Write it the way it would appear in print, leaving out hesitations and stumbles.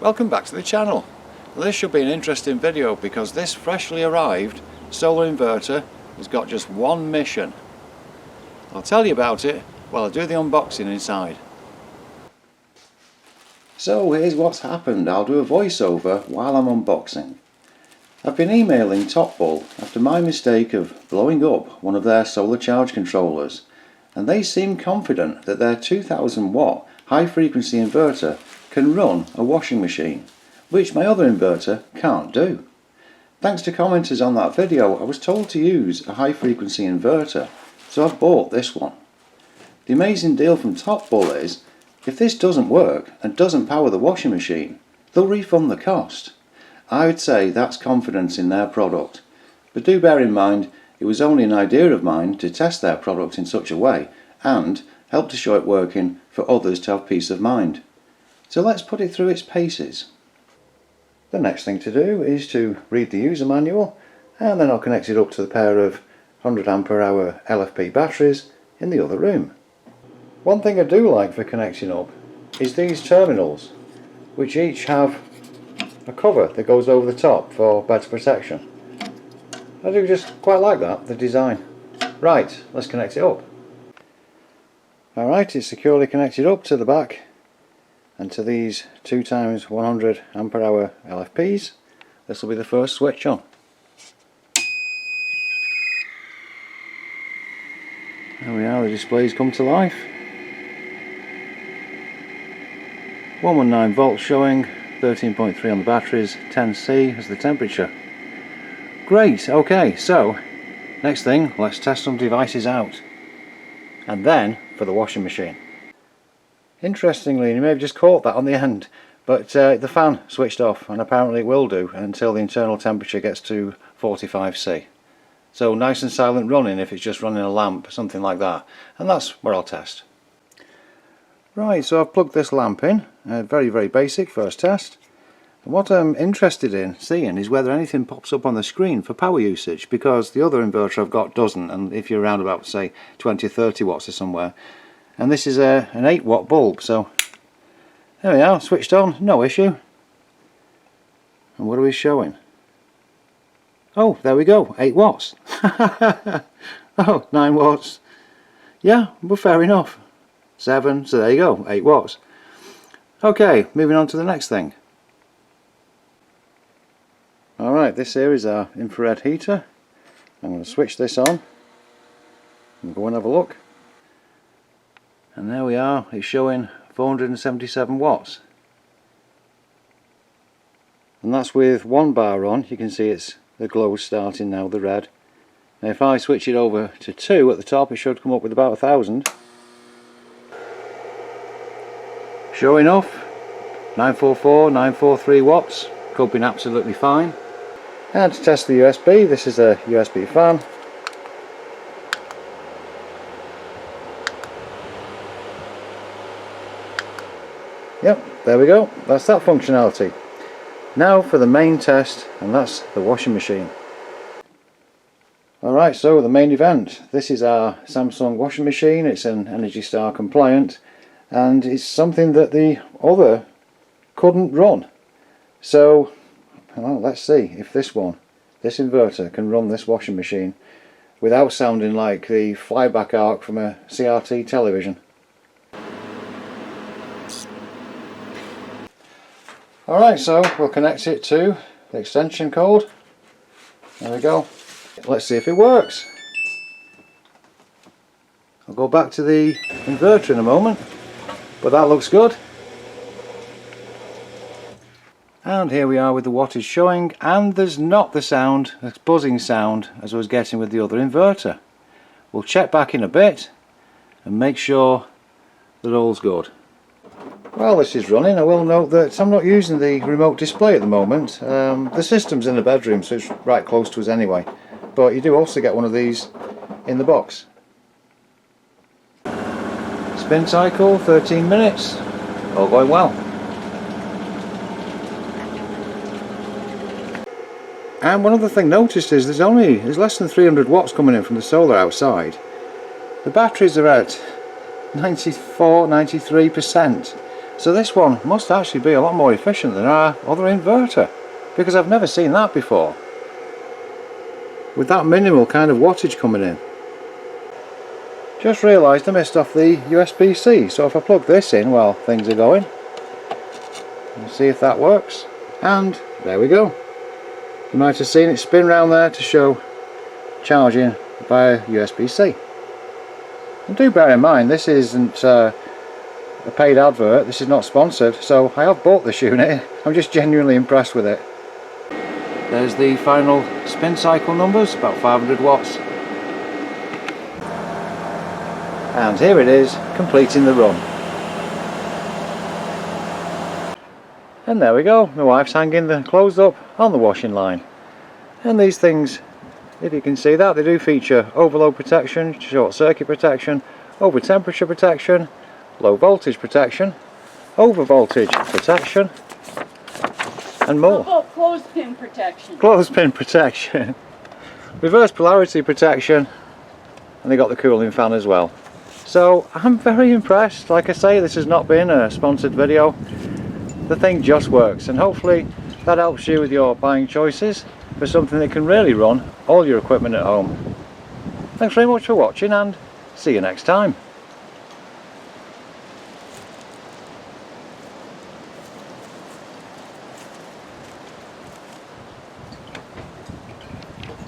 Welcome back to the channel. This should be an interesting video because this freshly arrived solar inverter has got just one mission. I'll tell you about it while I do the unboxing inside. So here's what's happened. I'll do a voiceover while I'm unboxing. I've been emailing Topbull after my mistake of blowing up one of their solar charge controllers, and they seem confident that their 2000 watt high frequency inverter can run a washing machine, which my other inverter can't do. Thanks to commenters on that video, I was told to use a high frequency inverter, so I've bought this one. The amazing deal from Topbull is, if this doesn't work and doesn't power the washing machine, they'll refund the cost. I would say that's confidence in their product, but do bear in mind it was only an idea of mine to test their product in such a way and help to show it working for others to have peace of mind. So let's put it through its paces. The next thing to do is to read the user manual, and then I'll connect it up to the pair of 100 ampere hour LFP batteries in the other room. One thing I do like for connecting up is these terminals, which each have a cover that goes over the top for better protection. I do just quite like that, the design. Right, let's connect it up. Alright, it's securely connected up to the back and to these 2x 100 ampere hour LFPs. This will be the first switch on. There we are, the displays come to life. 119 volts showing, 13.3 on the batteries, 10C as the temperature. Great, okay, so next thing, let's test some devices out. And then for the washing machine. Interestingly, you may have just caught that on the end, but the fan switched off, and apparently it will do until the internal temperature gets to 45C. So nice and silent running if it's just running a lamp, something like that, and that's where I'll test. Right, so I've plugged this lamp in, very basic first test. And what I'm interested in seeing is whether anything pops up on the screen for power usage, because the other inverter I've got doesn't, and if you're around about say 20 or 30 watts or somewhere, and this is an 8 watt bulb, so there we are, switched on, no issue. And what are we showing? Oh, there we go, 8 watts. Oh, 9 watts. Yeah, well, fair enough. 7, so there you go, 8 watts. Okay, moving on to the next thing. Alright, this here is our infrared heater. I'm going to switch this on and go and have a look. And there we are, it's showing 477 watts. And that's with one bar on. You can see it's the glow starting now, the red. And if I switch it over to 2 at the top, it should come up with about 1000. Sure enough, 944, 943 watts, coping absolutely fine. And to test the USB, this is a USB fan. Yep, there we go, that's that functionality. Now for the main test, and that's the washing machine. Alright, so the main event. This is our Samsung washing machine. It's an Energy Star compliant, and it's something that the other couldn't run. So, well, let's see if this inverter can run this washing machine without sounding like the flyback arc from a CRT television. Alright, so we'll connect it to the extension cord. There we go. Let's see if it works. I'll go back to the inverter in a moment, but that looks good. And here we are with the wattage showing, and there's not the sound, the buzzing sound as I was getting with the other inverter. We'll check back in a bit and make sure that all's good. While this is running, I will note that I'm not using the remote display at the moment. The system's in the bedroom, so it's right close to us anyway, but you do also get one of these in the box. Spin cycle 13 minutes, all going well. And one other thing noticed is there's less than 300 watts coming in from the solar outside. The batteries are at 94, 93%, So this one must actually be a lot more efficient than our other inverter, because I've never seen that before, with that minimal kind of wattage coming in. Just realised I missed off the USB-C, so if I plug this in while things are going, we'll see if that works. And there we go. You might have seen it spin round there to show charging via USB-C. And do bear in mind, this isn't a paid advert, this is not sponsored, so I have bought this unit. I'm just genuinely impressed with it. There's the final spin cycle numbers, about 500 watts. And here it is, completing the run. And there we go, my wife's hanging the clothes up on the washing line. And these things, if you can see that, they do feature overload protection, short circuit protection, over temperature protection, low voltage protection, over voltage protection, and more. How about clothespin protection? Clothespin protection, reverse polarity protection, and they got the cooling fan as well. So I'm very impressed. Like I say, this has not been a sponsored video. The thing just works, and hopefully that helps you with your buying choices for something that can really run all your equipment at home. Thanks very much for watching, and see you next time.